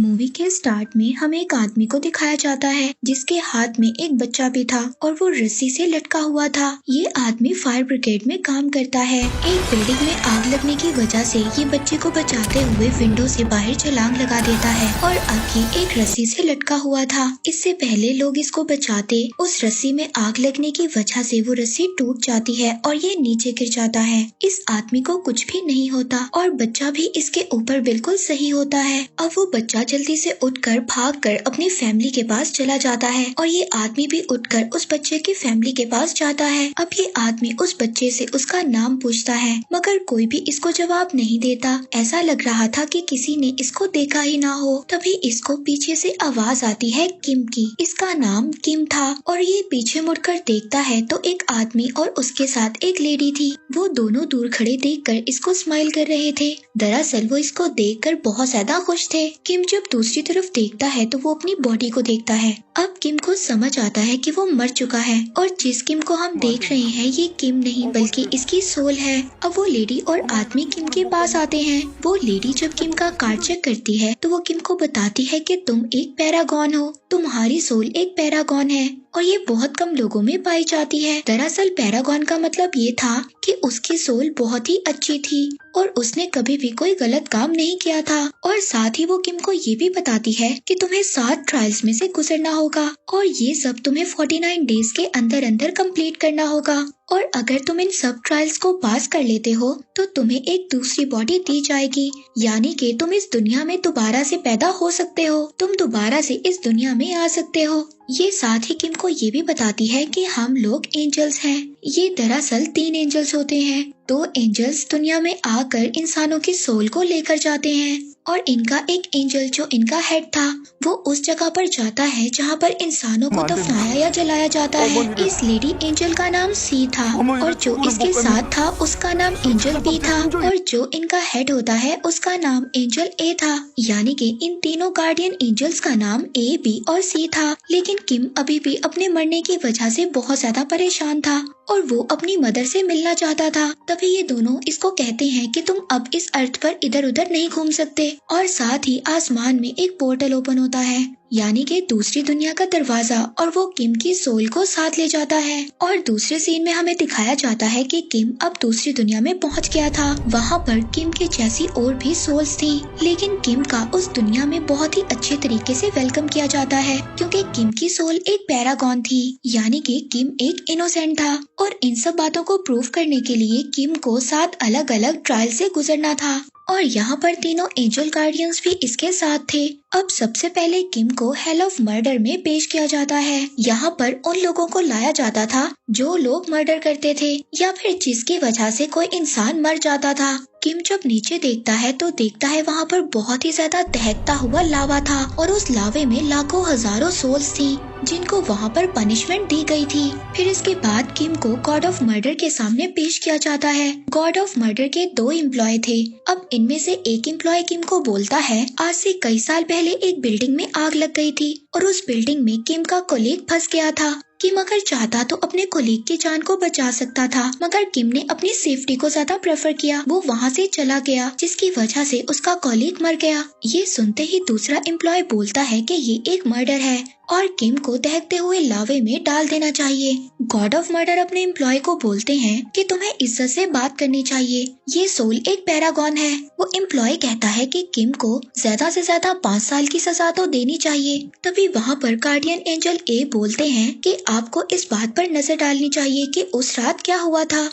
Movie के start में हमें एक आदमी को दिखाया जाता है जिसके हाथ में एक बच्चा भी था और वो रस्सी से लटका हुआ था। ये आदमी फायर ब्रिगेड में काम करता है। एक बिल्डिंग में आग लगने की वजह से ये बच्चे को बचाते हुए विंडो से बाहर छलांग लगा देता है और अब ये एक रस्सी से लटका हुआ था। इससे पहले लोग इसको बचाते, उस रस्सी में आग लगने की वजह से वो रस्सी टूट जाती है और ये नीचे गिर जाता है। इस आदमी को कुछ भी नहीं होता और बच्चा भी इसके ऊपर बिल्कुल सही होता है। अब वो बच्चा जल्दी से उठकर भागकर अपनी फैमिली के पास चला जाता है और ये आदमी भी उठकर उस बच्चे की फैमिली के पास जाता है। अब ये आदमी उस बच्चे से उसका नाम पूछता है मगर कोई भी इसको जवाब नहीं देता। ऐसा लग रहा था कि किसी ने इसको देखा ही ना हो। तभी इसको पीछे से आवाज आती है किम की। इसका नाम किम था और ये पीछे मुड़कर देखता है तो एक आदमी और उसके साथ एक लेडी थी। वो दोनों दूर खड़े देखकर इसको स्माइल कर रहे थे। दरअसल वो इसको देखकर बहुत ज्यादा खुश थे। किम जब दूसरी तरफ देखता है तो वो अपनी बॉडी को देखता है। अब किम को समझ आता है कि वो मर चुका है और जिस किम को हम देख रहे हैं ये किम नहीं बल्कि इसकी सोल है। अब वो लेडी और आदमी किम के पास आते हैं। वो लेडी जब किम का कार्ड चेक करती है तो वो किम को बताती है कि तुम एक पैरागॉन हो, तुम्हारी सोल एक पैरागॉन है और ये बहुत कम लोगों में पाई जाती है। दरअसल पैरागॉन का मतलब ये था कि उसकी सोल बहुत ही अच्छी थी और उसने कभी भी कोई गलत काम नहीं किया था। और साथ ही वो किम को ये भी बताती है कि तुम्हें 7 ट्रायल्स में से गुजरना होगा और ये सब तुम्हें 49 डेज के अंदर अंदर कंप्लीट करना होगा और अगर तुम इन सब ट्रायल्स को पास कर लेते हो तो तुम्हें एक दूसरी बॉडी दी जाएगी, यानी कि तुम इस दुनिया में दोबारा से पैदा हो सकते हो, तुम दोबारा से इस दुनिया में आ सकते हो। ये साथ ही किम को ये भी बताती है कि हम लोग एंजल्स हैं। ये दरअसल 3 एंजल्स होते हैं। 2 एंजल्स दुनिया में आकर इंसानों की सोल को लेकर जाते हैं और इनका एक एंजल जो इनका हेड था वो उस जगह पर जाता है जहाँ पर इंसानों को दफनाया या जलाया जाता है। इस लेडी एंजल का नाम सी था और जो इसके साथ था उसका नाम एंजल बी था और जो इनका हेड होता है उसका नाम एंजल ए था। यानी कि इन तीनों गार्डियन एंजल्स का नाम ए, बी और सी था। लेकिन किम अभी भी अपने मरने की वजह से बहुत ज्यादा परेशान था और वो अपनी मदर से मिलना चाहता था। तभी ये दोनों इसको कहते हैं कि तुम अब इस अर्थ पर इधर उधर नहीं घूम सकते और साथ ही आसमान में एक पोर्टल ओपन होता है, यानी कि दूसरी दुनिया का दरवाजा, और वो किम की सोल को साथ ले जाता है। और दूसरे सीन में हमें दिखाया जाता है कि किम अब दूसरी दुनिया में पहुंच गया था। वहाँ पर किम के जैसी और भी सोल्स थी, लेकिन किम का उस दुनिया में बहुत ही अच्छे तरीके से वेलकम किया जाता है क्योंकि किम की सोल एक पैरागॉन थी, यानी कि किम एक इनोसेंट था। और इन सब बातों को प्रूव करने के लिए किम को 7 अलग अलग ट्रायल से गुजरना था और यहाँ पर तीनों एंजल गार्डियंस भी इसके साथ थे। अब सबसे पहले किम को हेल ऑफ मर्डर में पेश किया जाता है। यहाँ पर उन लोगों को लाया जाता था जो लोग मर्डर करते थे या फिर जिसकी वजह से कोई इंसान मर जाता था। किम जब नीचे देखता है तो देखता है वहाँ पर बहुत ही ज्यादा दहकता हुआ लावा था और उस लावे में लाखों हजारों सोल्स थी जिनको वहाँ पर पनिशमेंट दी गई थी। फिर इसके बाद किम को गॉड ऑफ मर्डर के सामने पेश किया जाता है। गॉड ऑफ मर्डर के 2 एम्प्लॉय थे। अब इनमें से एक एम्प्लॉय किम को बोलता है आज से कई साल पहले एक बिल्डिंग में आग लग गई थी और उस बिल्डिंग में किम का कोलीग फंस गया था। किम अगर चाहता तो अपने कोलीग की जान को बचा सकता था, मगर किम ने अपनी सेफ्टी को ज्यादा प्रेफर किया। वो वहाँ से चला गया जिसकी वजह से उसका कोलीग मर गया। ये सुनते ही दूसरा एम्प्लॉय बोलता है कि ये एक मर्डर है और किम को दहकते हुए लावे में डाल देना चाहिए। गॉड ऑफ मर्डर अपने एम्प्लॉय को बोलते हैं कि तुम्हें इज्जत से बात करनी चाहिए, ये सोल एक पैरागॉन है। वो एम्प्लॉय कहता है कि किम को ज्यादा से ज्यादा 5 साल की सजा तो देनी चाहिए। तभी वहाँ पर गार्डियन एंजल ए बोलते हैं कि आपको इस बात पर नजर डालनी चाहिए कि उस रात क्या हुआ था।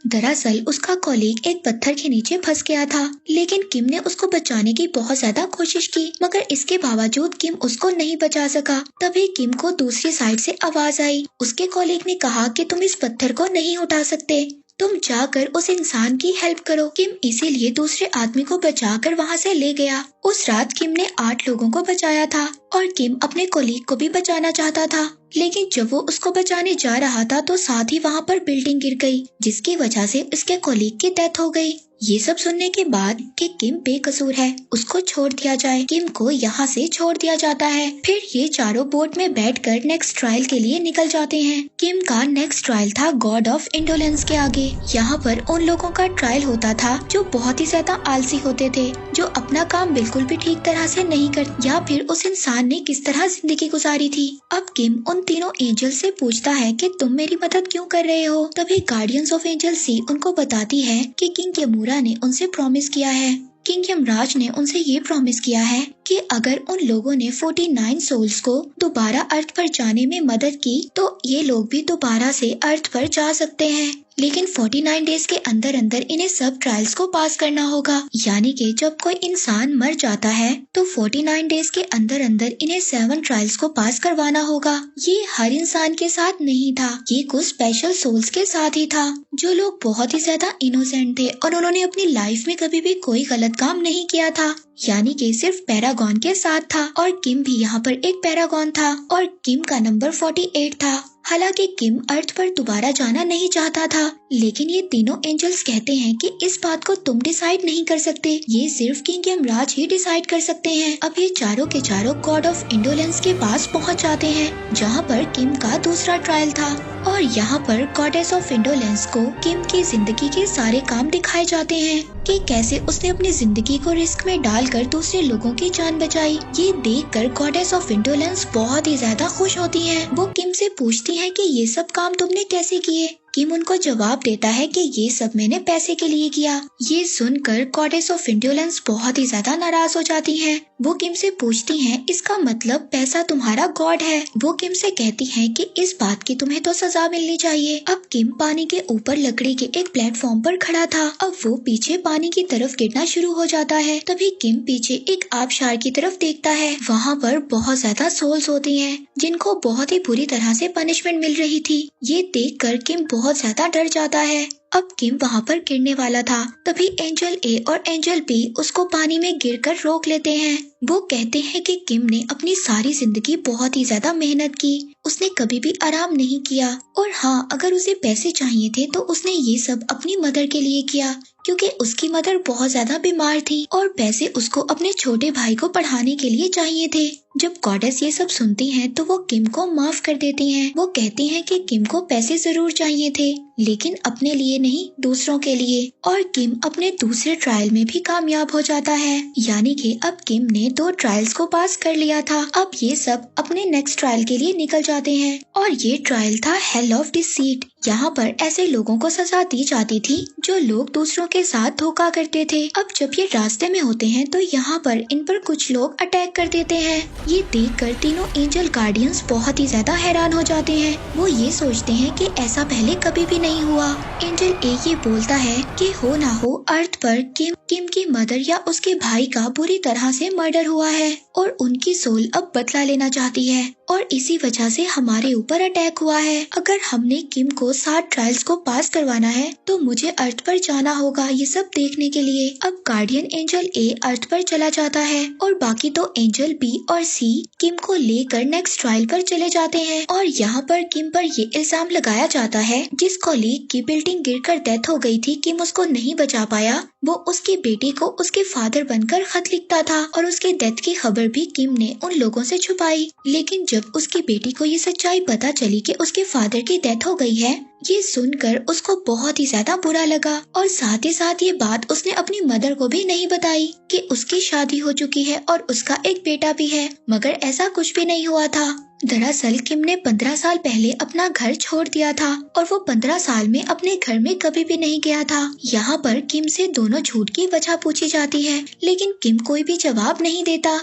दरअसल उसका कॉलीग एक पत्थर के नीचे फंस गया था, लेकिन किम ने उसको बचाने की बहुत ज्यादा कोशिश की, मगर इसके बावजूद किम उसको नहीं बचा सका। तभी किम को दूसरी साइड से आवाज आई। उसके कॉलीग ने कहा कि तुम इस पत्थर को नहीं उठा सकते, तुम जाकर उस इंसान की हेल्प करो। किम इसीलिए दूसरे आदमी को बचाकर वहाँ से ले गया। उस रात किम ने 8 लोगों को बचाया था और किम अपने कोलीग को भी बचाना चाहता था, लेकिन जब वो उसको बचाने जा रहा था तो साथ ही वहाँ पर बिल्डिंग गिर गई जिसकी वजह से उसके कोलीग की डेथ हो गई। ये सब सुनने के बाद कि किम बेकसूर है, उसको छोड़ दिया जाए। किम को यहाँ से छोड़ दिया जाता है। फिर ये चारों बोट में बैठकर नेक्स्ट ट्रायल के लिए निकल जाते हैं। किम का नेक्स्ट ट्रायल था गॉड ऑफ इंडोलेंस के आगे। यहाँ पर उन लोगों का ट्रायल होता था जो बहुत ही ज्यादा आलसी होते थे, जो अपना काम बिल्कुल भी ठीक तरह से नहीं करते, या फिर उस इंसान ने किस तरह जिंदगी गुजारी थी। अब किम उन तीनों एंजल से पूछता है कि तुम मेरी मदद क्यों कर रहे हो। तभी गार्डियंस ऑफ एंजल सी उनको बताती है कि किंग यमूरा ने उनसे प्रॉमिस किया है, किंग यमराज ने उनसे ये प्रॉमिस किया है कि अगर उन लोगों ने 49 सोल्स को दोबारा अर्थ पर जाने में मदद की तो ये लोग भी दोबारा से अर्थ पर जा सकते हैं, लेकिन 49 डेज के अंदर अंदर इन्हें सब ट्रायल्स को पास करना होगा। यानी कि जब कोई इंसान मर जाता है तो 49 डेज के अंदर अंदर इन्हें 7 ट्रायल्स को पास करवाना होगा। ये हर इंसान के साथ नहीं था, ये कुछ स्पेशल सोल्स के साथ ही था, जो लोग बहुत ही ज्यादा इनोसेंट थे और उन्होंने अपनी लाइफ में कभी भी कोई गलत काम नहीं किया था। यानी कि सिर्फ पैरागॉन के साथ था, और किम भी यहाँ पर एक पैरागॉन था और किम का नंबर 48 था। हालांकि किम अर्थ पर दोबारा जाना नहीं चाहता था, लेकिन ये तीनों एंजल्स कहते हैं कि इस बात को तुम डिसाइड नहीं कर सकते, ये सिर्फ किंग यमराज ही डिसाइड कर सकते हैं। अब ये चारों के चारों गॉड ऑफ इंडोलेंस के पास पहुंच जाते हैं, जहां पर किम का दूसरा ट्रायल था, और यहाँ पर गॉडेस ऑफ इंडोलेंस को किम की जिंदगी के सारे काम दिखाए जाते हैं कि कैसे उसने अपनी जिंदगी को रिस्क में डालकर दूसरे लोगों की जान बचाई। ये देखकर गॉडेस ऑफ इंडोलेंस बहुत ही ज्यादा खुश होती हैं। वो किम से पूछती हैं कि ये सब काम तुमने कैसे किए। किम उनको जवाब देता है कि ये सब मैंने पैसे के लिए किया। ये सुनकर गॉडेस ऑफ इंडोलेंस बहुत ही ज्यादा नाराज हो जाती हैं। वो किम से पूछती हैं इसका मतलब पैसा तुम्हारा गॉड है। वो किम से कहती हैं कि इस बात की तुम्हें तो सजा मिलनी चाहिए। अब किम पानी के ऊपर लकड़ी के एक प्लेटफॉर्म पर खड़ा था। अब वो पीछे पानी की तरफ गिरना शुरू हो जाता है। तभी किम पीछे एक आबशार की तरफ देखता है। वहाँ पर बहुत ज्यादा सोल्स होती हैं, जिनको बहुत ही बुरी तरह से पनिशमेंट मिल रही थी। ये देखकर किम बहुत ज्यादा डर जाता है। अब किम वहाँ पर गिरने वाला था, तभी एंजल ए और एंजल बी उसको पानी में गिरकर रोक लेते हैं। वो कहते हैं कि किम ने अपनी सारी जिंदगी बहुत ही ज्यादा मेहनत की, उसने कभी भी आराम नहीं किया, और हाँ, अगर उसे पैसे चाहिए थे तो उसने ये सब अपनी मदर के लिए किया, क्योंकि उसकी मदर बहुत ज्यादा बीमार थी और पैसे उसको अपने छोटे भाई को पढ़ाने के लिए चाहिए थे। जब गॉडेस ये सब सुनती हैं तो वो किम को माफ कर देती हैं। वो कहती हैं कि किम को पैसे जरूर चाहिए थे, लेकिन अपने लिए नहीं, दूसरों के लिए। और किम अपने दूसरे ट्रायल में भी कामयाब हो जाता है। यानी कि अब किम ने 2 ट्रायल्स को पास कर लिया था। अब ये सब अपने नेक्स्ट ट्रायल के लिए निकल जाते हैं, और ये ट्रायल था हेल ऑफ डिसीट। यहाँ पर ऐसे लोगों को सजा दी जाती थी जो लोग दूसरों के साथ धोखा करते थे। अब जब ये रास्ते में होते हैं तो यहाँ पर इन पर कुछ लोग अटैक कर देते हैं। ये देखकर तीनों एंजल गार्डियंस बहुत ही ज्यादा हैरान हो जाते हैं। वो ये सोचते हैं कि ऐसा पहले कभी भी नहीं हुआ। एंजल ए ये बोलता है कि हो ना हो अर्थ पर किम की मदर या उसके भाई का बुरी तरह से मर्डर हुआ है और उनकी सोल अब बदला लेना चाहती है, और इसी वजह से हमारे ऊपर अटैक हुआ है। अगर हमने किम को 7 ट्रायल्स को पास करवाना है तो मुझे अर्थ पर जाना होगा ये सब देखने के लिए। अब गार्डियन एंजल ए अर्थ पर चला जाता है और बाकी 2 एंजल बी और सी किम को लेकर नेक्स्ट ट्रायल पर चले जाते हैं। और यहाँ पर किम पर ये इल्जाम लगाया जाता है जिस कॉलीग की बिल्डिंग गिरकर डेथ हो गई थी, किम उसको नहीं बचा पाया, वो उसकी बेटी को उसके फादर बनकर खत लिखता था, और उसके डेथ की खबर भी किम ने उन लोगों से छुपाई। लेकिन जब उसकी बेटी को ये सच्चाई पता चली कि उसके फादर की डेथ हो गई है, ये सुनकर उसको बहुत ही ज्यादा बुरा लगा, और साथ ही साथ ये बात उसने अपनी मदर को भी नहीं बताई कि उसकी शादी हो चुकी है और उसका एक बेटा भी है, मगर ऐसा कुछ भी नहीं हुआ था। दरअसल किम ने 15 साल पहले अपना घर छोड़ दिया था और वो 15 साल में अपने घर में कभी भी नहीं गया था। यहाँ पर किम से दोनों झूठ की वजह पूछी जाती है, लेकिन किम कोई भी जवाब नहीं देता।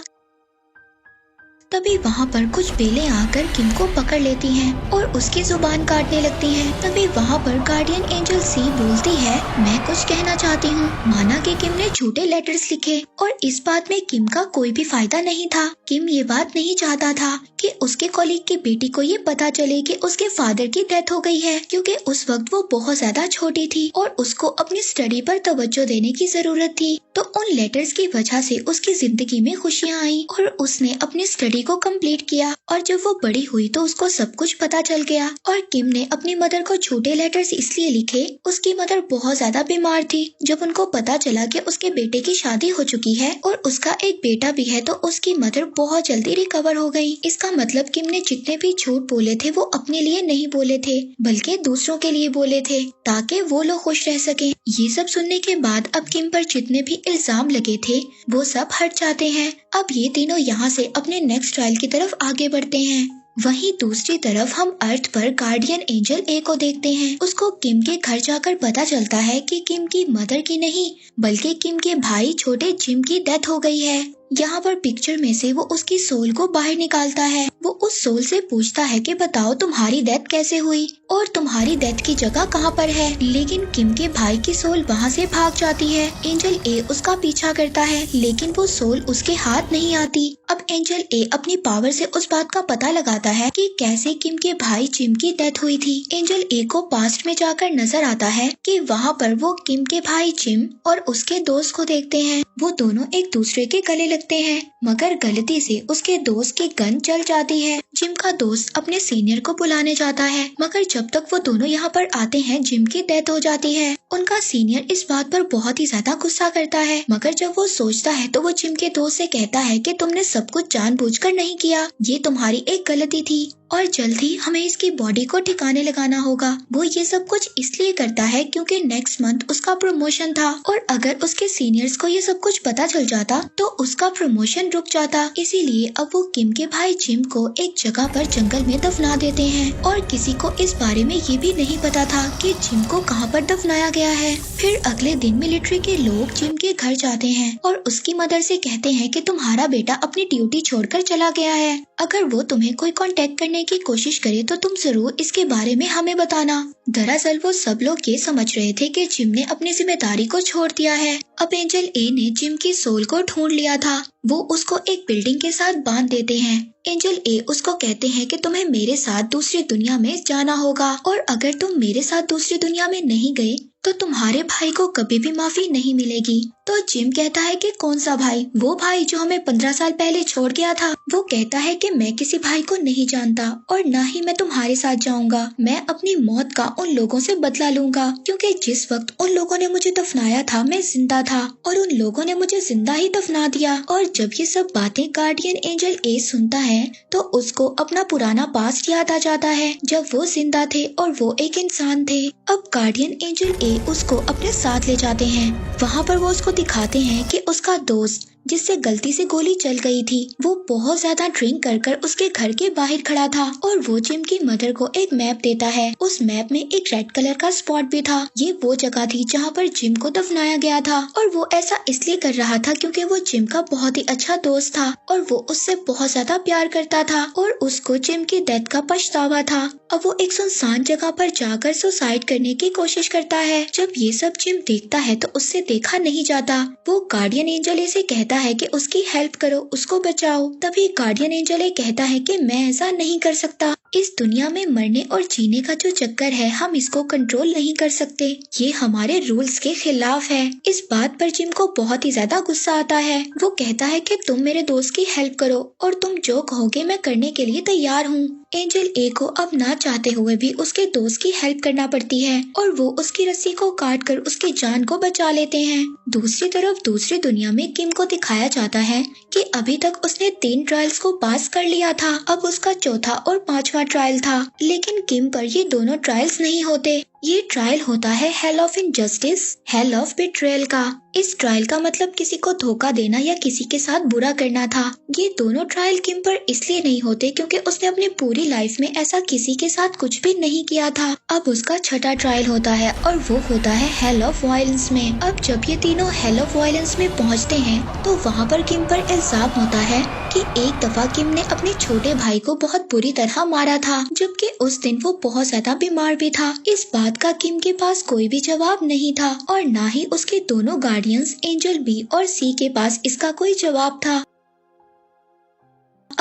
तभी वहाँ पर कुछ बेलें आकर किम को पकड़ लेती हैं और उसकी जुबान काटने लगती हैं। तभी वहाँ पर गार्डियन एंजल सी बोलती है, मैं कुछ कहना चाहती हूँ। माना कि किम ने झूठे लेटर्स लिखे और इस बात में किम का कोई भी फायदा नहीं था। किम ये बात नहीं चाहता था कि उसके कॉलीग की बेटी को ये पता चले कि उसके फादर की डेथ हो गई है, क्योंकि उस वक्त वो बहुत ज्यादा छोटी थी और उसको अपनी स्टडी पर तवज्जो देने की जरूरत थी। तो उन लेटर्स की वजह से उसकी जिंदगी में खुशियाँ आई और उसने अपनी स्टडी स्टोरी को कंप्लीट किया और जब वो बड़ी हुई तो उसको सब कुछ पता चल गया। और किम ने अपनी मदर को झूठे लेटर्स इसलिए लिखे, उसकी मदर बहुत ज्यादा बीमार थी। जब उनको पता चला कि उसके बेटे की शादी हो चुकी है और उसका एक बेटा भी है तो उसकी मदर बहुत जल्दी रिकवर हो गई। इसका मतलब किम ने जितने भी झूठ बोले थे वो अपने लिए नहीं बोले थे बल्कि दूसरों के लिए बोले थे ताकि वो लोग खुश रह सके। ये सब सुनने के बाद अब किम पर जितने भी इल्जाम लगे थे वो सब हट जाते हैं। अब ये तीनों यहाँ से अपने नेक्स्ट ट्रायल की तरफ आगे बढ़ते हैं। वहीं दूसरी तरफ हम अर्थ पर गार्डियन एंजल ए को देखते हैं। उसको किम के घर जाकर पता चलता है कि किम की मदर की नहीं बल्कि किम के भाई छोटे जिम की डेथ हो गई है। यहाँ पर पिक्चर में से वो उसकी सोल को बाहर निकालता है। वो उस सोल से पूछता है कि बताओ तुम्हारी डेथ कैसे हुई और तुम्हारी डेथ की जगह कहाँ पर है। लेकिन किम के भाई की सोल वहाँ से भाग जाती है। एंजल ए उसका पीछा करता है लेकिन वो सोल उसके हाथ नहीं आती। अब एंजल ए अपनी पावर से उस बात का पता लगाता है कि कैसे किम के भाई जिम की डेथ हुई थी। एंजल ए को पास्ट में जाकर नजर आता है कि वहाँ पर वो किम के भाई जिम और उसके दोस्त को देखते हैं। वो दोनों एक दूसरे के गले लगते हैं मगर गलती से उसके दोस्त की गन चल जाती है। जिम का दोस्त अपने सीनियर को बुलाने जाता है मगर जब तक वो दोनों यहाँ पर आते हैं जिम की डेथ हो जाती है। उनका सीनियर इस बात पर बहुत ही ज्यादा गुस्सा करता है मगर जब वो सोचता है तो वो जिम के दोस्त से कहता है कि तुमने सब कुछ जानबूझकर नहीं किया, ये तुम्हारी एक गलती थी और जल्द ही हमें इसकी बॉडी को ठिकाने लगाना होगा। वो ये सब कुछ इसलिए करता है क्योंकि नेक्स्ट मंथ उसका प्रमोशन था और अगर उसके सीनियर्स को ये सब कुछ पता चल जाता तो उसका प्रमोशन रुक जाता। इसीलिए अब वो किम के भाई जिम को एक जगह पर जंगल में दफना देते हैं और किसी को इस बारे में ये भी नहीं पता था कि जिम को कहाँ पर दफनाया गया है। फिर अगले दिन मिलिट्री के लोग जिम के घर जाते हैं और उसकी मदर से कहते हैं कि तुम्हारा बेटा अपनी ड्यूटी छोड़कर चला गया है। अगर वो तुम्हें कोई कांटेक्ट करने की कोशिश करे तो तुम जरूर इसके बारे में हमें बताना। दरअसल वो सब लोग ये समझ रहे थे कि जिम ने अपनी जिम्मेदारी को छोड़ दिया है। अब एंजल ए ने जिम की सोल को ढूंढ लिया था। वो उसको एक बिल्डिंग के साथ बांध देते हैं। एंजल ए उसको कहते हैं कि तुम्हें मेरे साथ दूसरी दुनिया में जाना होगा और अगर तुम मेरे साथ दूसरी दुनिया में नहीं गए तो तुम्हारे भाई को कभी भी माफी नहीं मिलेगी। तो जिम कहता है कि कौन सा भाई? वो भाई जो हमें 15 साल पहले छोड़ गया था। वो कहता है कि मैं किसी भाई को नहीं जानता और न ही मैं तुम्हारे साथ जाऊंगा। मैं अपनी मौत का उन लोगों से बदला लूंगा क्योंकि जिस वक्त उन लोगों ने मुझे दफनाया था मैं जिंदा था और उन लोगों ने मुझे जिंदा ही दफना दिया। और जब ये सब बातें गार्डियन एंजल ए सुनता है तो उसको अपना पुराना पास्ट याद आ जाता है जब वो जिंदा थे और वो एक इंसान थे। अब गार्डियन एंजल ए उसको अपने साथ ले जाते हैं। वहाँ पर वो उसको दिखाते हैं कि उसका दोस्त जिससे गलती से गोली चल गई थी वो बहुत ज्यादा ड्रिंक कर उसके घर के बाहर खड़ा था और वो जिम की मदर को एक मैप देता है। उस मैप में एक रेड कलर का स्पॉट भी था। ये वो जगह थी जहाँ पर जिम को दफनाया गया था और वो ऐसा इसलिए कर रहा था क्योंकि वो जिम का बहुत ही अच्छा दोस्त था और वो उससे बहुत ज्यादा प्यार करता था और उसको जिम की डेथ का पछतावा था। अब वो एक सुनसान जगह पर जाकर सुसाइड करने की कोशिश करता है। जब ये सब जिम देखता है तो उससे देखा नहीं जाता। वो गार्डियन एंजल से कहता है कि उसकी हेल्प करो, उसको बचाओ। तभी गार्डियन एंजल कहता है कि मैं ऐसा नहीं कर सकता। इस दुनिया में मरने और जीने का जो चक्कर है हम इसको कंट्रोल नहीं कर सकते। ये हमारे रूल्स के खिलाफ है। इस बात पर जिम को बहुत ही ज्यादा गुस्सा आता है। वो कहता है कि तुम मेरे दोस्त की हेल्प करो और तुम जो कहोगे मैं करने के लिए तैयार हूँ। एंजल ए को अब ना चाहते हुए भी उसके दोस्त की हेल्प करना पड़ती है और वो उसकी रस्सी को काट कर उसकी जान को बचा लेते हैं। दूसरी तरफ दूसरी दुनिया में किम को दिखाया जाता है कि अभी तक उसने 3 ट्रायल्स को पास कर लिया था। अब उसका चौथा और 5वां ट्रायल था लेकिन किम पर ये दोनों ट्रायल्स नहीं होते। ये ट्रायल होता है hell of injustice, hell of betrayal का। इस ट्रायल का मतलब किसी को धोखा देना या किसी के साथ बुरा करना था। ये दोनों ट्रायल किम पर इसलिए नहीं होते क्योंकि उसने अपनी पूरी लाइफ में ऐसा किसी के साथ कुछ भी नहीं किया था। अब उसका छठा ट्रायल होता है और वो होता है हेल ऑफ वायलेंस में। अब जब ये तीनों हेल ऑफ वायलेंस में पहुंचते हैं तो वहाँ पर किम पर इल्जाम होता है कि एक दफा किम ने अपने छोटे भाई को बहुत बुरी तरह मारा था जबकि उस दिन वो बहुत ज्यादा बीमार भी था। इस बात का किम के पास कोई भी जवाब नहीं था और ना ही उसके दोनों गार्डियंस एंजल बी और सी के पास इसका कोई जवाब था।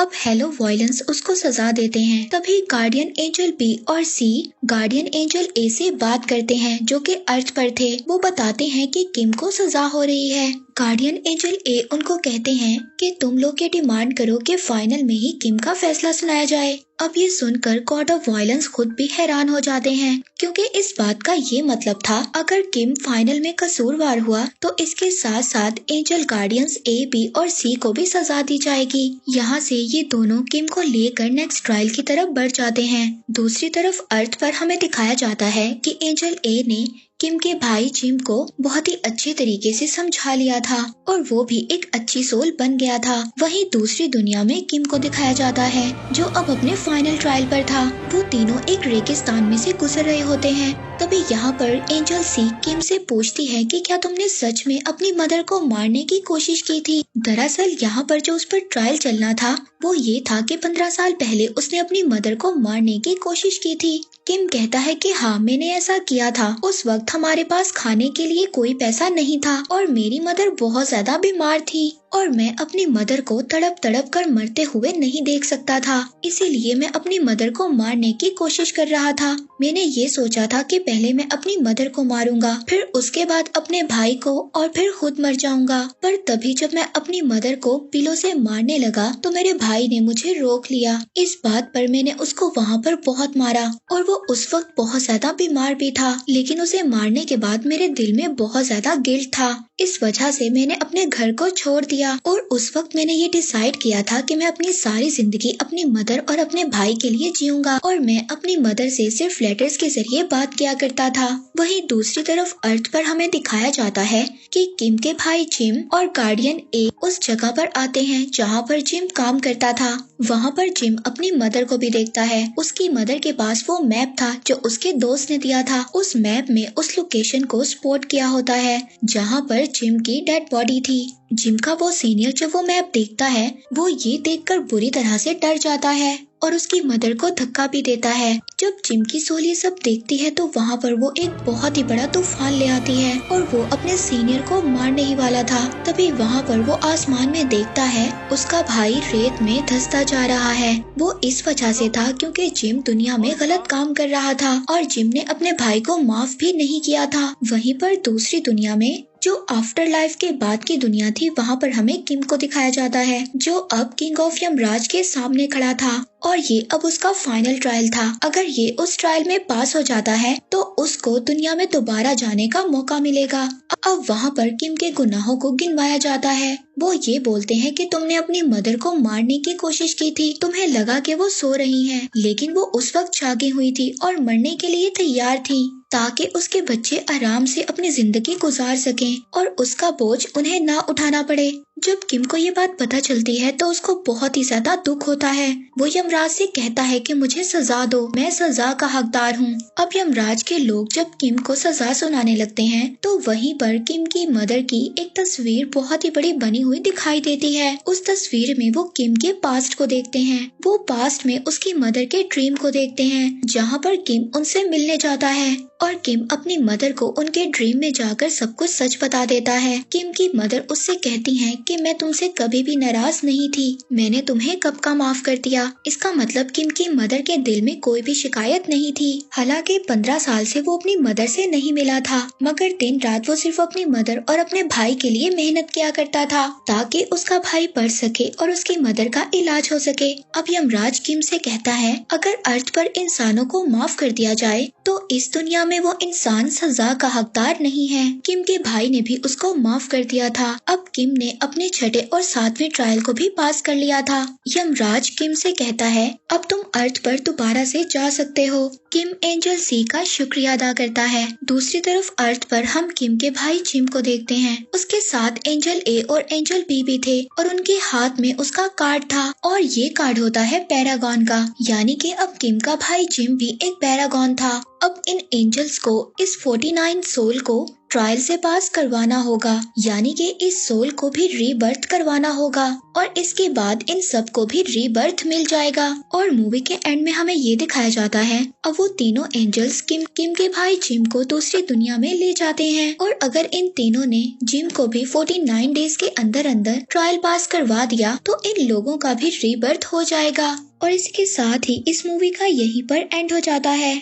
अब हेलो वॉयलेंस उसको सजा देते हैं। तभी गार्डियन एंजल बी और सी गार्डियन एंजल ए से बात करते हैं जो कि अर्थ पर थे। वो बताते हैं कि किम को सजा हो रही है। गार्डियन एंजल ए उनको कहते हैं कि तुम लोग ये डिमांड करो कि फाइनल में ही किम का फैसला सुनाया जाए। अब ये सुनकर गॉड ऑफ वायलेंस खुद भी हैरान हो जाते हैं, क्योंकि इस बात का ये मतलब था अगर किम फाइनल में कसूरवार हुआ तो इसके साथ साथ एंजल गार्डियंस ए, बी और सी को भी सजा दी जाएगी। यहाँ से ये दोनों किम को लेकर नेक्स्ट ट्रायल की तरफ बढ़ जाते हैं। दूसरी तरफ अर्थ पर हमें दिखाया जाता है कि एंजल ए ने किम के भाई जिम को बहुत ही अच्छे तरीके से समझा लिया था और वो भी एक अच्छी सोल बन गया था। वहीं दूसरी दुनिया में किम को दिखाया जाता है जो अब अपने फाइनल ट्रायल पर था। वो तीनों एक रेगिस्तान में से गुजर रहे होते हैं। तभी यहाँ पर एंजल सी किम से पूछती है कि क्या तुमने सच में अपनी मदर को मारने की कोशिश की थी। दरअसल यहाँ पर जो उस पर ट्रायल चलना था वो ये था कि 15 साल पहले उसने अपनी मदर को मारने की कोशिश की थी। किम कहता है कि हाँ मैंने ऐसा किया था। उस वक्त हमारे पास खाने के लिए कोई पैसा नहीं था और मेरी मदर बहुत ज्यादा बीमार थी और मैं अपनी मदर को तड़प तड़प कर मरते हुए नहीं देख सकता था, इसीलिए मैं अपनी मदर को मारने की कोशिश कर रहा था। मैंने ये सोचा था कि पहले मैं अपनी मदर को मारूंगा, फिर उसके बाद अपने भाई को और फिर खुद मर जाऊंगा। पर तभी जब मैं अपनी मदर को पिलो से मारने लगा तो मेरे भाई ने मुझे रोक लिया। इस बात पर मैंने उसको वहाँ पर बहुत मारा और वो उस वक्त बहुत ज्यादा बीमार भी था, लेकिन उसे मारने के बाद मेरे दिल में बहुत ज्यादा गिल्ट था। इस वजह से मैंने अपने घर को छोड़ दिया और उस वक्त मैंने ये डिसाइड किया था कि मैं अपनी सारी जिंदगी अपनी मदर और अपने भाई के लिए जीऊंगा और मैं अपनी मदर से सिर्फ लेटर्स के जरिए बात किया करता था। वहीं दूसरी तरफ अर्थ पर हमें दिखाया जाता है कि किम के भाई जिम और गार्डियन ए उस जगह पर आते हैं जहाँ पर जिम काम करता था। वहाँ पर जिम अपनी मदर को भी देखता है। उसकी मदर के पास वो मैप था जो उसके दोस्त ने दिया था। उस मैप में उस लोकेशन को स्पॉट किया होता है जहाँ पर जिम की डेड बॉडी थी। जिम का वो सीनियर जब वो मैप देखता है वो ये देखकर बुरी तरह से डर जाता है और उसकी मदर को धक्का भी देता है। जब जिम की सोल ये सब देखती है तो वहाँ पर वो एक बहुत ही बड़ा तूफान ले आती है और वो अपने सीनियर को मारने ही वाला था। तभी वहाँ पर वो आसमान में देखता है उसका भाई रेत में धंसता जा रहा है। वो इस वजह से था क्योंकि जिम दुनिया में गलत काम कर रहा था और जिम ने अपने भाई को माफ भी नहीं किया था। वहीं पर दूसरी दुनिया में जो आफ्टर लाइफ के बाद की दुनिया थी वहाँ पर हमें किम को दिखाया जाता है जो अब किंग ऑफ यमराज के सामने खड़ा था और ये अब उसका फाइनल ट्रायल था। अगर ये उस ट्रायल में पास हो जाता है तो उसको दुनिया में दोबारा जाने का मौका मिलेगा। अब वहाँ पर किम के गुनाहों को गिनवाया जाता है। वो ये बोलते हैं कि तुमने अपनी मदर को मारने की कोशिश की थी, तुम्हें लगा कि वो सो रही हैं, लेकिन वो उस वक्त जागी हुई थी और मरने के लिए तैयार थी ताकि उसके बच्चे आराम से अपनी जिंदगी गुजार सकें और उसका बोझ उन्हें ना उठाना पड़े। जब किम को ये बात पता चलती है तो उसको बहुत ही ज्यादा दुख होता है। वो यमराज से कहता है कि मुझे सजा दो, मैं सजा का हकदार हूँ। अब यमराज के लोग जब किम को सजा सुनाने लगते हैं तो वहीं पर किम की मदर की एक तस्वीर बहुत ही बड़ी बनी हुई दिखाई देती है। उस तस्वीर में वो किम के पास्ट को देखते हैं। वो पास्ट में उसकी मदर के ड्रीम को देखते हैं जहाँ पर किम उनसे मिलने जाता है और किम अपनी मदर को उनके ड्रीम में जाकर सब कुछ सच बता देता है। किम की मदर उससे कहती हैं कि मैं तुमसे कभी भी नाराज नहीं थी, मैंने तुम्हें कब का माफ कर दिया। इसका मतलब किम की मदर के दिल में कोई भी शिकायत नहीं थी। हालांकि 15 साल से वो अपनी मदर से नहीं मिला था, मगर दिन रात वो सिर्फ अपनी मदर और अपने भाई के लिए मेहनत किया करता था ताकि उसका भाई पढ़ सके और उसकी मदर का इलाज हो सके। अब यमराज किम से कहता है अगर अर्थ पर इंसानों को माफ कर दिया जाए तो इस दुनिया में वो इंसान सजा का हकदार नहीं है। किम के भाई ने भी उसको माफ कर दिया था। अब किम ने अपने छठे और 7वें ट्रायल को भी पास कर लिया था। यमराज किम से कहता है अब तुम अर्थ पर दोबारा से जा सकते हो। किम एंजल सी का शुक्रिया अदा करता है। दूसरी तरफ अर्थ पर हम किम के भाई जिम को देखते हैं। उसके साथ एंजल ए और एंजल बी भी थे और उनके हाथ में उसका कार्ड था और ये कार्ड होता है पैरागॉन का, यानी कि अब किम का भाई जिम भी एक पैरागॉन था। अब इन एंजल्स को इस 49 सोल को ट्रायल से पास करवाना होगा, यानी कि इस सोल को भी रीबर्थ करवाना होगा और इसके बाद इन सब को भी रीबर्थ मिल जाएगा। और मूवी के एंड में हमें ये दिखाया जाता है अब वो वो तीनों एंजल्स किम के भाई जिम को दूसरी दुनिया में ले जाते हैं और अगर इन तीनों ने जिम को भी 49 डेज के अंदर अंदर ट्रायल पास करवा दिया तो इन लोगों का भी रीबर्थ हो जाएगा। और इसी के साथ ही इस मूवी का यहीं पर एंड हो जाता है।